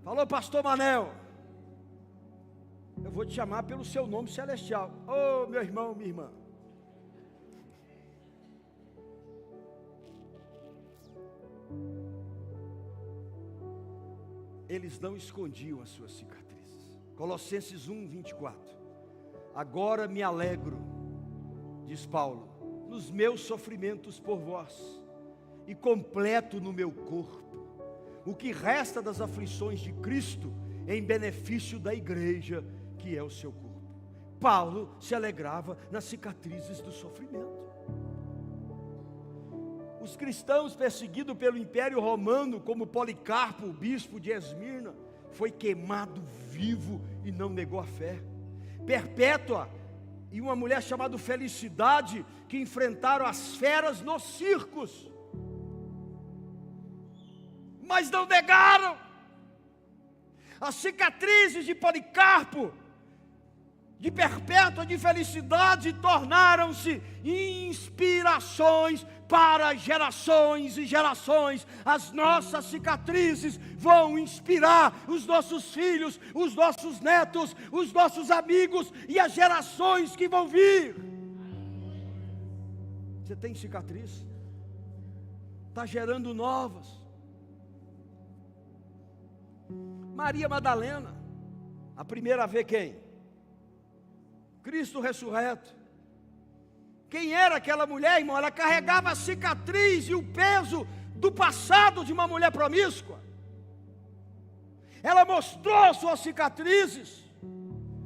Falou, pastor Manel. Eu vou te chamar pelo seu nome celestial. Ô, meu irmão, minha irmã. Eles não escondiam as suas cicatrizes. Colossenses 1:24. Agora me alegro, diz Paulo, nos meus sofrimentos por vós, e completo no meu corpo o que resta das aflições de Cristo, em benefício da igreja, que é o seu corpo. Paulo se alegrava nas cicatrizes do sofrimento. Os cristãos perseguidos pelo Império Romano, como Policarpo, o bispo de Esmirna, foi queimado vivo e não negou a fé. Perpétua e uma mulher chamada Felicidade, que enfrentaram as feras nos circos, mas não negaram. As cicatrizes de Policarpo, de Perpétua, de Felicidade, tornaram-se inspirações para gerações e gerações. As nossas cicatrizes vão inspirar os nossos filhos, os nossos netos, os nossos amigos e as gerações que vão vir. Você tem cicatriz? Está gerando novas. Maria Madalena, a primeira a ver quem? Cristo ressurreto. Quem era aquela mulher, irmão? Ela carregava a cicatriz e o peso do passado de uma mulher promíscua. Ela mostrou suas cicatrizes,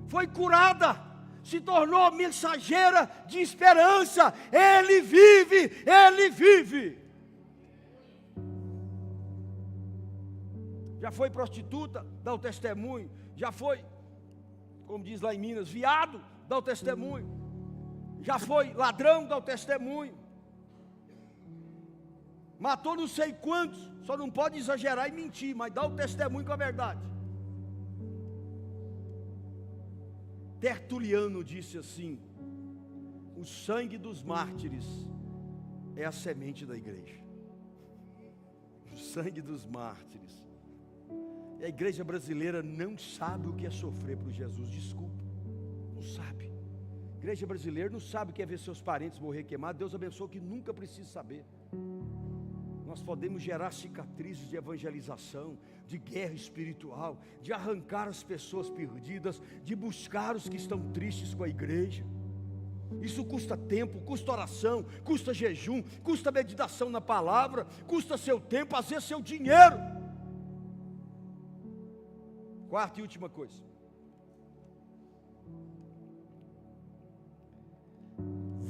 foi curada, se tornou mensageira de esperança. Ele vive, Ele vive. Já foi prostituta, dá o testemunho. Já foi, como diz lá em Minas, viado, dá o testemunho. Já foi ladrão, dá o testemunho. Matou não sei quantos, só não pode exagerar e mentir, mas dá o testemunho com a verdade. Tertuliano disse assim: o sangue dos mártires é a semente da igreja. O sangue dos mártires. E a igreja brasileira não sabe o que é sofrer por Jesus, desculpa, não sabe. A igreja brasileira não sabe o que é ver seus parentes morrer queimados. Deus abençoe que nunca precisa saber. Nós podemos gerar cicatrizes de evangelização, de guerra espiritual, de arrancar as pessoas perdidas, de buscar os que estão tristes com a igreja. Isso custa tempo, custa oração, custa jejum, custa meditação na palavra, custa seu tempo, às vezes seu dinheiro. Quarta e última coisa.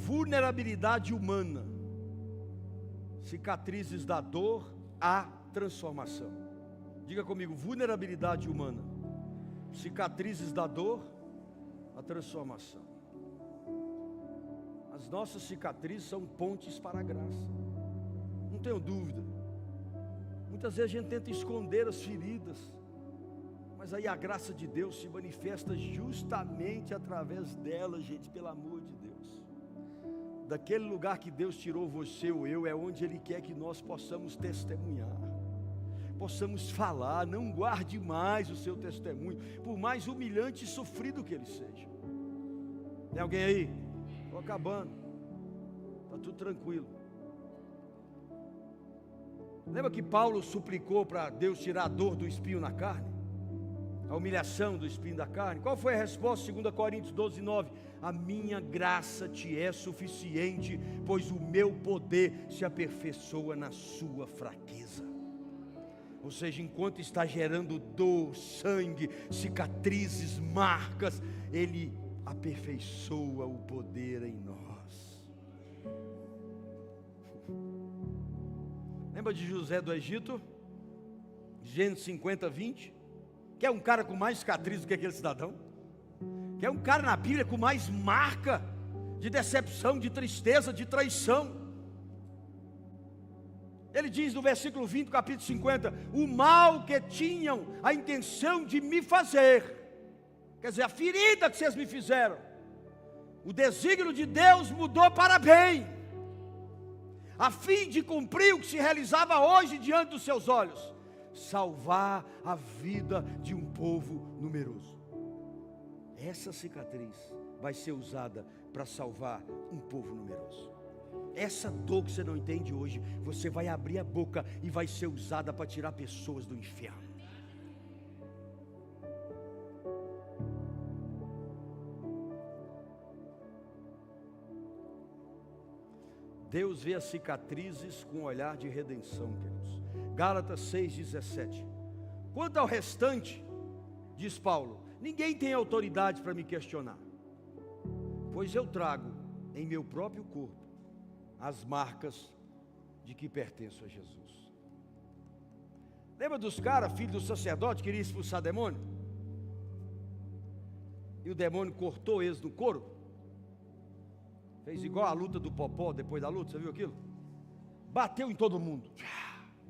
Vulnerabilidade humana. Cicatrizes da dor à transformação. Diga comigo, vulnerabilidade humana. Cicatrizes da dor à transformação. As nossas cicatrizes são pontes para a graça. Não tenho dúvida. Muitas vezes a gente tenta esconder as feridas, mas aí a graça de Deus se manifesta justamente através dela, gente, pelo amor de Deus. Daquele lugar que Deus tirou você ou eu, é onde Ele quer que nós possamos testemunhar, possamos falar. Não guarde mais o seu testemunho, por mais humilhante e sofrido que ele seja. Tem alguém aí? estou acabando. Está tudo tranquilo. Lembra que Paulo suplicou para Deus tirar a dor do espinho na carne? A humilhação do espinho da carne. Qual foi a resposta? 2 Coríntios 12, 9. A minha graça te é suficiente, pois o meu poder se aperfeiçoa na sua fraqueza. Ou seja, enquanto está gerando dor, sangue, cicatrizes, marcas, Ele aperfeiçoa o poder em nós. Lembra de José do Egito? Gênesis 50, 20? Que é um cara com mais cicatriz do que aquele cidadão? Que é um cara na Bíblia com mais marca de decepção, de tristeza, de traição. Ele diz no versículo 20 do capítulo 50: o mal que tinham a intenção de me fazer, quer dizer, a ferida que vocês me fizeram, o desígnio de Deus mudou para bem, a fim de cumprir o que se realizava hoje diante dos seus olhos: salvar a vida de um povo numeroso. Essa cicatriz vai ser usada para salvar um povo numeroso. Essa dor que você não entende hoje, você vai abrir a boca e vai ser usada para tirar pessoas do inferno. Deus vê as cicatrizes com um olhar de redenção, queridos. Gálatas 6,17. Quanto ao restante, diz Paulo, ninguém tem autoridade para me questionar, pois eu trago em meu próprio corpo as marcas de que pertenço a Jesus. Lembra dos caras, filho do sacerdote, queria expulsar demônio? E o demônio cortou eles no couro? Fez igual a luta do Popó depois da luta, você viu aquilo? Bateu em todo mundo.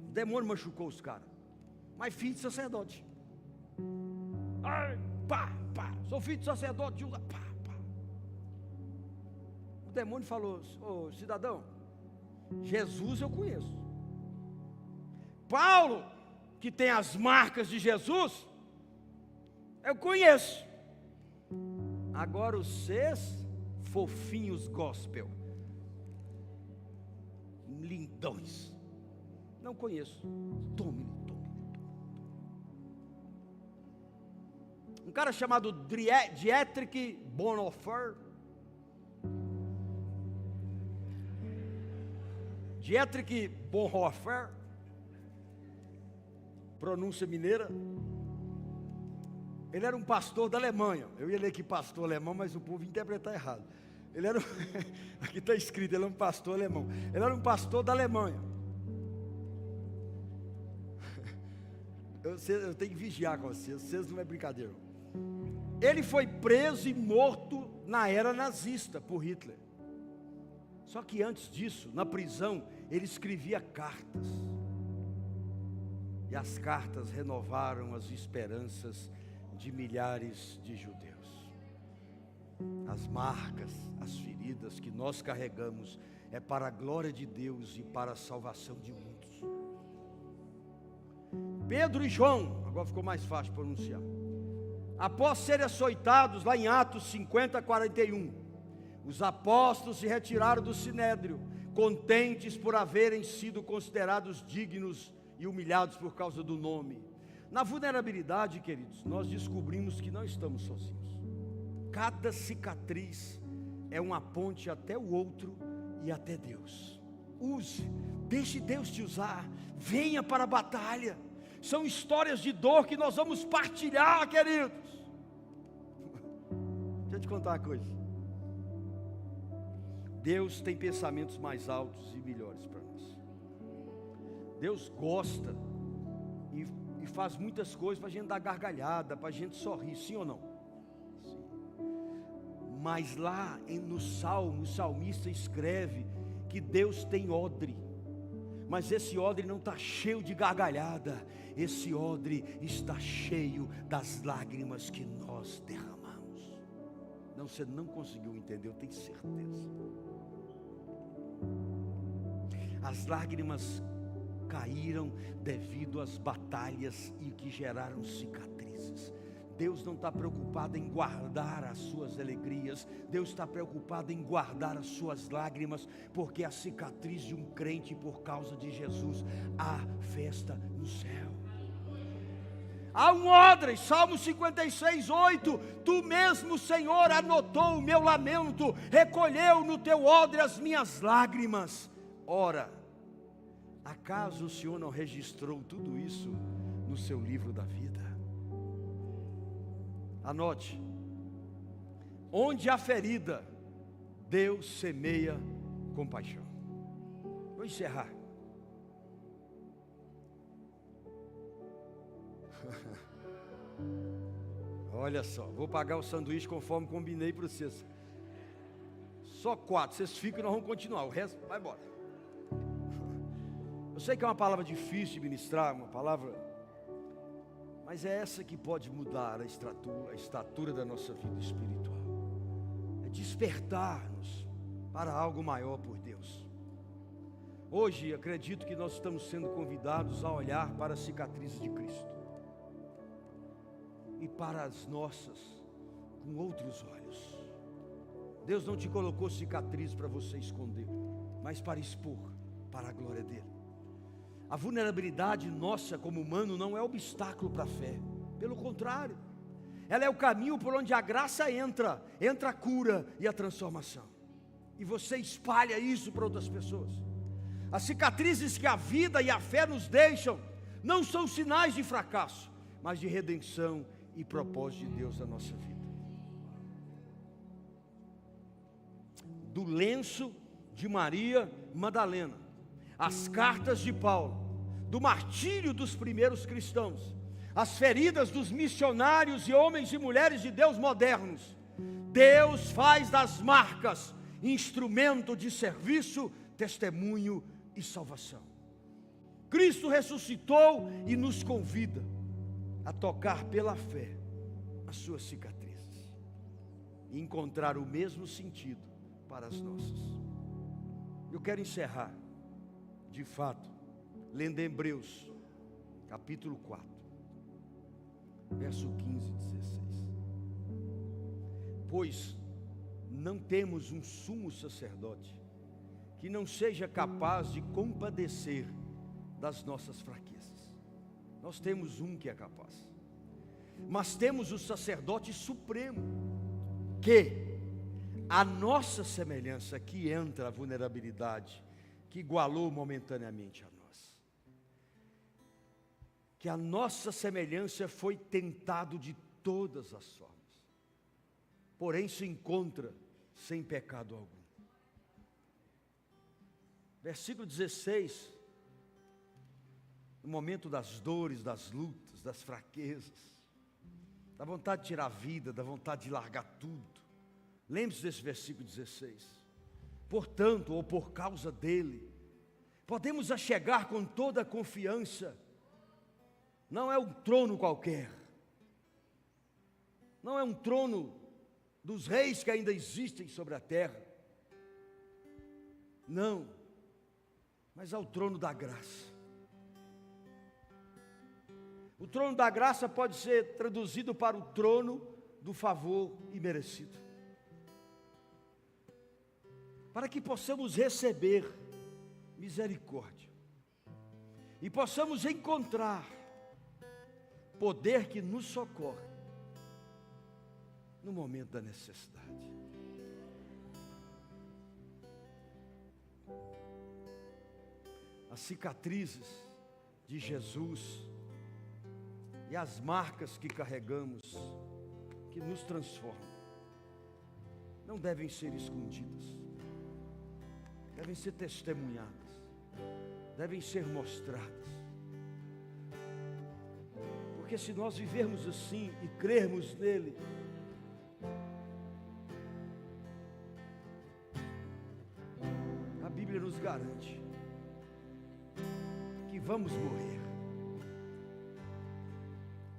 O demônio machucou os caras. Mas filho de sacerdote. Ai, pá, pá, sou filho de sacerdote, pá, pá. O demônio falou: ô cidadão, Jesus eu conheço. Paulo, que tem as marcas de Jesus, eu conheço. Agora vocês, fofinhos gospel, lindões, não conheço. Tome. Um cara chamado Dietrich Bonhoeffer, pronúncia mineira. Ele era um pastor da Alemanha. Eu ia ler aqui pastor alemão, mas o povo ia interpretar errado. Ele era aqui está escrito, ele é um pastor alemão. Ele era um pastor da Alemanha. Eu tenho que vigiar com vocês não é brincadeira. Ele foi preso e morto na era nazista por Hitler. Só que antes disso, na prisão, ele escrevia cartas. E as cartas renovaram as esperanças de milhares de judeus. As marcas, as feridas que nós carregamos é para a glória de Deus e para a salvação de muitos. Pedro e João, agora ficou mais fácil pronunciar. Após serem açoitados, lá em Atos 50, 41, os apóstolos se retiraram do sinédrio, contentes por haverem sido considerados dignos e humilhados por causa do nome. Na vulnerabilidade, queridos, nós descobrimos que não estamos sozinhos. Cada cicatriz é uma ponte até o outro e até Deus. Use, deixe Deus te usar, venha para a batalha. São histórias de dor que nós vamos partilhar, queridos. Deixa eu te contar uma coisa. Deus tem pensamentos mais altos e melhores para nós. Deus gosta e faz muitas coisas para a gente dar gargalhada, para a gente sorrir, sim ou não? Sim. Mas lá no Salmo, o salmista escreve que Deus tem odre, mas esse odre não está cheio de gargalhada, esse odre está cheio das lágrimas que nós derramamos. Não, você não conseguiu entender, eu tenho certeza. As lágrimas caíram devido às batalhas e que geraram cicatrizes. Deus não está preocupado em guardar as suas alegrias, Deus está preocupado em guardar as suas lágrimas, porque a cicatriz de um crente por causa de Jesus, há festa no céu. Há um odre, Salmo 56, 8, tu mesmo, Senhor, anotou o meu lamento, recolheu no teu odre as minhas lágrimas. Ora, acaso o Senhor não registrou tudo isso no seu livro da vida? Anote, onde há ferida, Deus semeia compaixão. Vou encerrar. Olha só, vou pagar o sanduíche conforme combinei para vocês. Só 4, vocês ficam e nós vamos continuar, o resto vai embora. Eu sei que é uma palavra difícil de ministrar, uma palavra, mas é essa que pode mudar a estatura da nossa vida espiritual. É despertar-nos para algo maior por Deus. Hoje acredito que nós estamos sendo convidados a olhar para as cicatrizes de Cristo e para as nossas com outros olhos. Deus não te colocou cicatriz para você esconder, mas para expor, para a glória dele. A vulnerabilidade nossa como humano não é obstáculo para a fé, pelo contrário, ela é o caminho por onde a graça entra a cura e a transformação, e você espalha isso para outras pessoas. As cicatrizes que a vida e a fé nos deixam não são sinais de fracasso, mas de redenção e propósito de Deus na nossa vida. Do lenço de Maria Madalena, as cartas de Paulo, do martírio dos primeiros cristãos, as feridas dos missionários e homens e mulheres de Deus modernos, Deus faz das marcas instrumento de serviço, testemunho e salvação. Cristo ressuscitou e nos convida a tocar pela fé as suas cicatrizes e encontrar o mesmo sentido para as nossas. Eu quero encerrar, de fato, lendo Hebreus, capítulo 4, verso 15 e 16. Pois não temos um sumo sacerdote que não seja capaz de compadecer das nossas fraquezas. Nós temos um que é capaz, mas temos o sacerdote supremo, que a nossa semelhança, que entra a vulnerabilidade, que igualou momentaneamente a nós, que a nossa semelhança foi tentado de todas as formas, porém se encontra sem pecado algum. Versículo 16, no momento das dores, das lutas, das fraquezas, da vontade de tirar a vida, da vontade de largar tudo. Lembre-se desse versículo 16. Portanto, ou por causa dele, podemos achegar com toda a confiança. Não é um trono qualquer, não é um trono dos reis que ainda existem sobre a terra, não, mas ao trono da graça. O trono da graça pode ser traduzido para o trono do favor imerecido, para que possamos receber misericórdia e possamos encontrar poder que nos socorre no momento da necessidade. As cicatrizes de Jesus e as marcas que carregamos, que nos transformam, não devem ser escondidas, devem ser testemunhadas, devem ser mostradas. Porque se nós vivermos assim e crermos nele, a Bíblia nos garante que vamos morrer,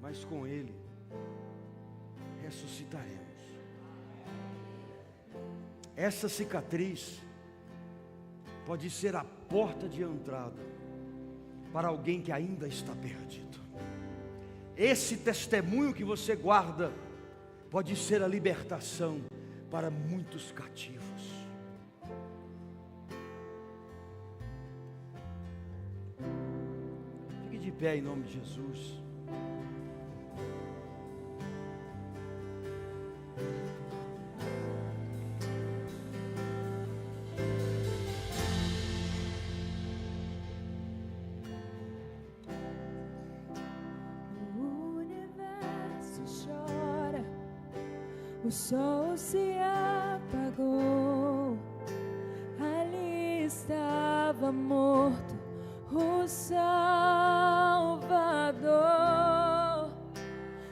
mas com ele ressuscitaremos. Essa cicatriz pode ser a porta de entrada para alguém que ainda está perdido. esse testemunho que você guarda pode ser a libertação para muitos cativos. Fique de pé em nome de Jesus. O sol se apagou, ali estava morto o Salvador.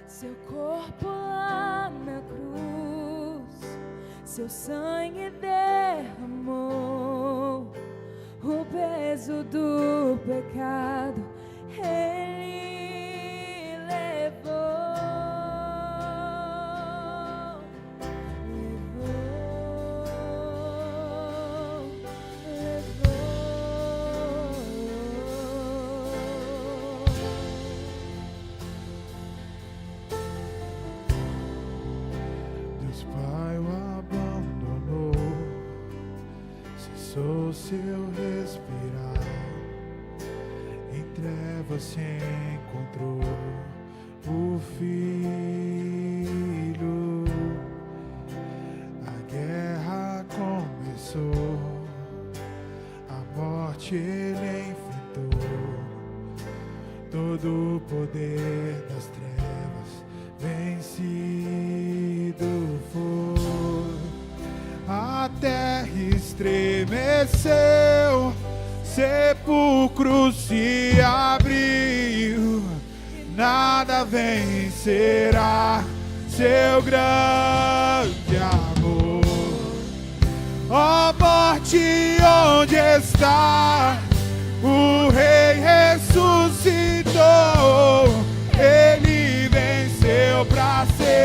Seu corpo lá na cruz, seu sangue derramou, o peso do pecado Ele levou. Seu respirar, em trevas se encontrou o Filho. A guerra começou, a morte ele enfrentou, todo o poder das trevas vencido foi. A terra estremeceu, sepulcro se abriu, nada vencerá seu grande amor. Ó morte, onde está? O Rei ressuscitou, ele venceu pra sempre.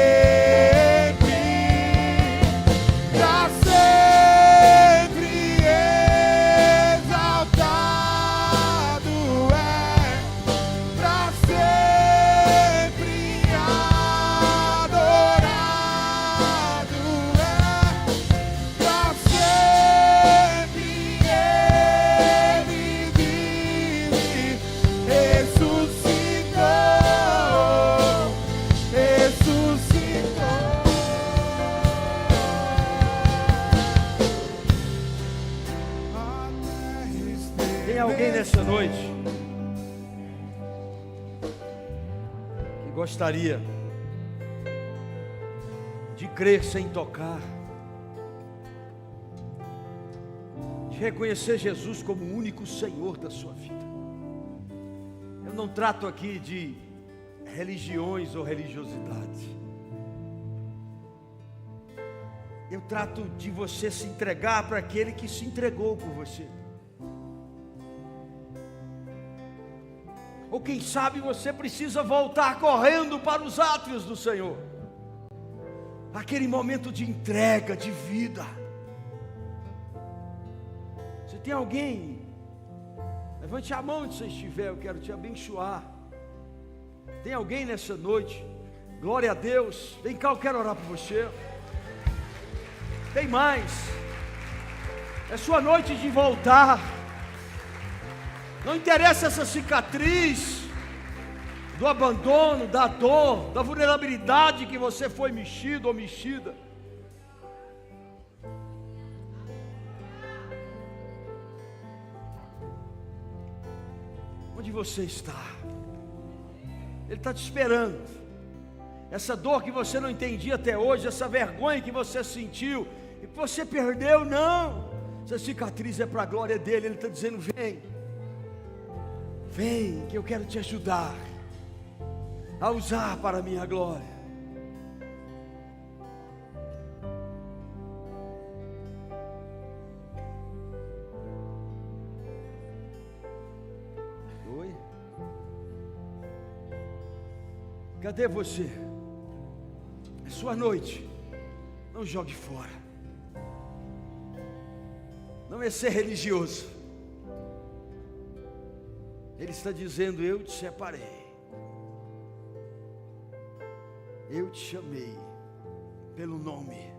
Nessa noite que gostaria de crer sem tocar, de reconhecer Jesus como o único Senhor da sua vida. Eu não trato aqui de religiões ou religiosidade. Eu trato de você se entregar para aquele que se entregou por você. Ou quem sabe você precisa voltar correndo para os átrios do Senhor. Aquele momento de entrega, de vida. Se tem alguém, levante a mão onde você estiver, eu quero te abençoar. Tem alguém nessa noite? Glória a Deus. Vem cá, eu quero orar por você. Tem mais. É sua noite de voltar. Não interessa essa cicatriz do abandono, da dor, da vulnerabilidade que você foi mexido ou mexida. Onde você está? Ele está te esperando. Essa dor que você não entendia até hoje, essa vergonha que você sentiu e que você perdeu, não. Essa cicatriz é para a glória dele. Ele está dizendo: vem. Vem, que eu quero te ajudar a usar para a minha glória. Oi? Cadê você? É sua noite. Não jogue fora. Não é ser religioso. Ele está dizendo: eu te separei. eu te chamei pelo nome.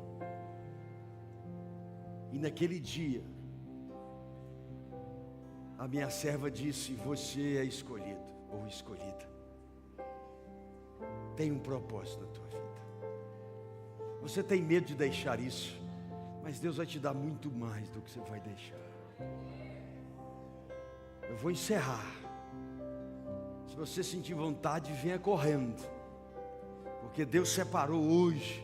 E naquele dia, a minha serva disse: você é escolhido ou escolhida. Tem um propósito na tua vida. Você tem medo de deixar isso, mas Deus vai te dar muito mais do que você vai deixar. Eu vou encerrar. Se você sentir vontade, venha correndo, porque Deus separou hoje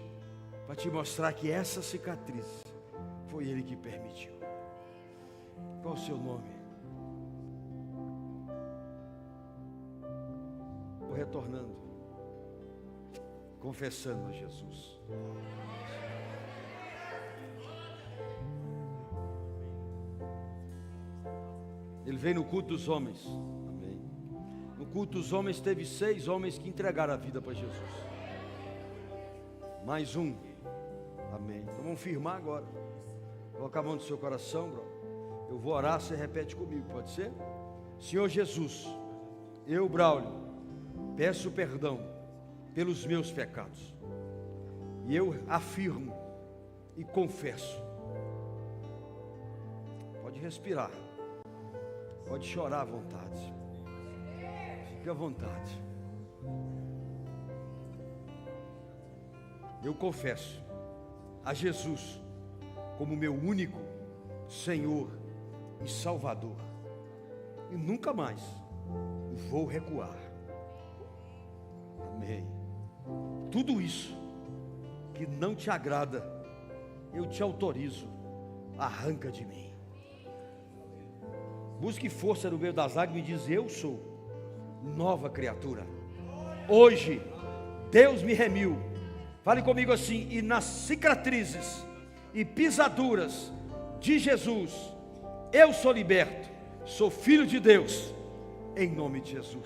para te mostrar que essa cicatriz foi Ele que permitiu. Qual o seu nome? Vou retornando, confessando a Jesus. Ele veio no culto dos homens. Amém. No culto dos homens teve 6 homens que entregaram a vida para Jesus. Mais um. Amém. Então vamos firmar agora. Coloca a mão no seu coração, bro. Eu vou orar, você repete comigo, pode ser? Senhor Jesus, eu, Braulio, peço perdão pelos meus pecados. E eu afirmo e confesso. Pode respirar. Pode chorar à vontade. Fique à vontade. Eu confesso a Jesus como meu único Senhor e Salvador. E nunca mais vou recuar. Amém. Tudo isso que não te agrada, eu te autorizo, arranca de mim. Busque força no meio das lágrimas e diz: eu sou nova criatura. Hoje Deus me remiu. Fale comigo assim: e nas cicatrizes e pisaduras de Jesus, eu sou liberto, sou filho de Deus, em nome de Jesus.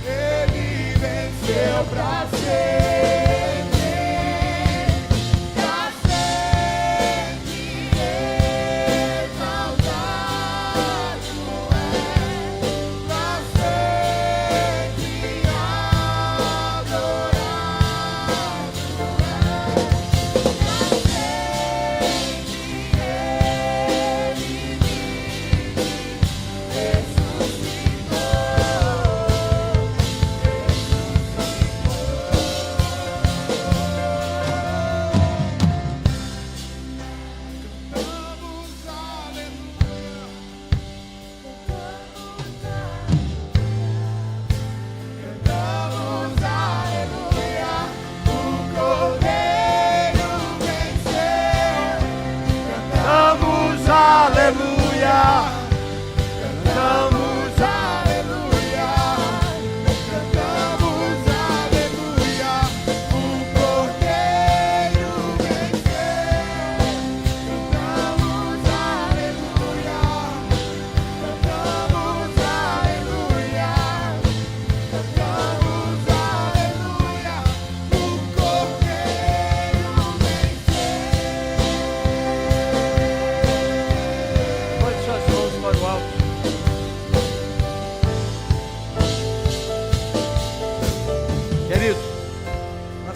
Ele venceu pra sempre.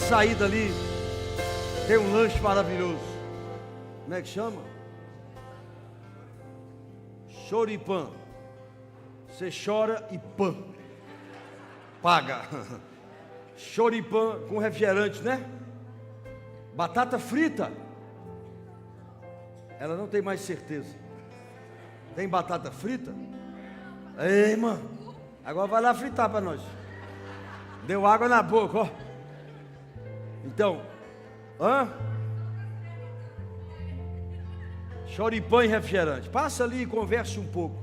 Saída ali tem um lanche maravilhoso. Como é que chama? Choripã. Você chora e pã paga. Choripã com refrigerante, né? Batata frita. Ela não tem mais certeza. Tem batata frita? Ei, mano. Agora vai lá fritar para nós. Deu água na boca, ó. Então, choripã e refrigerante. Passa ali e converse um pouco.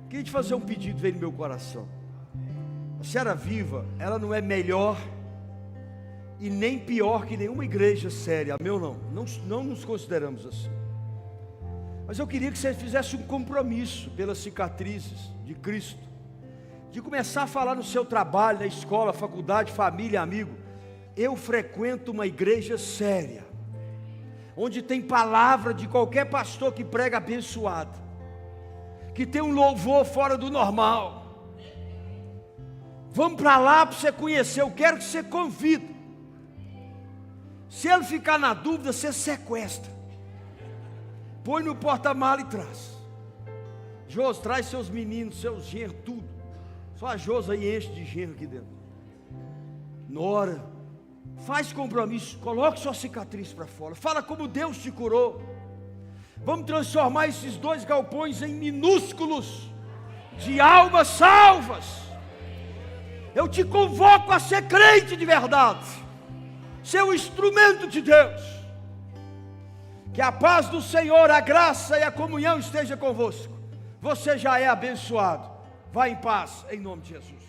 Queria te fazer um pedido, veio no meu coração. A Seara Viva, ela não é melhor e nem pior que nenhuma igreja séria. Meu não nos consideramos assim. Mas eu queria que você fizesse um compromisso pelas cicatrizes de Cristo, de começar a falar no seu trabalho, na escola, faculdade, família, amigo: eu frequento uma igreja séria, onde tem palavra de qualquer pastor que prega abençoado, que tem um louvor fora do normal. Vamos para lá para você conhecer. Eu quero que você convida. Se ele ficar na dúvida, você sequestra, põe no porta-mala e traz. Josi, traz seus meninos, seus genros, tudo. Só a Josi aí enche de genro aqui dentro. Nora, faz compromisso, coloque sua cicatriz para fora, fala como Deus te curou. Vamos transformar esses 2 galpões em minúsculos, de almas salvas. Eu te convoco a ser crente de verdade, ser um instrumento de Deus. Que a paz do Senhor, a graça e a comunhão esteja convosco. Você já é abençoado. Vá em paz, em nome de Jesus.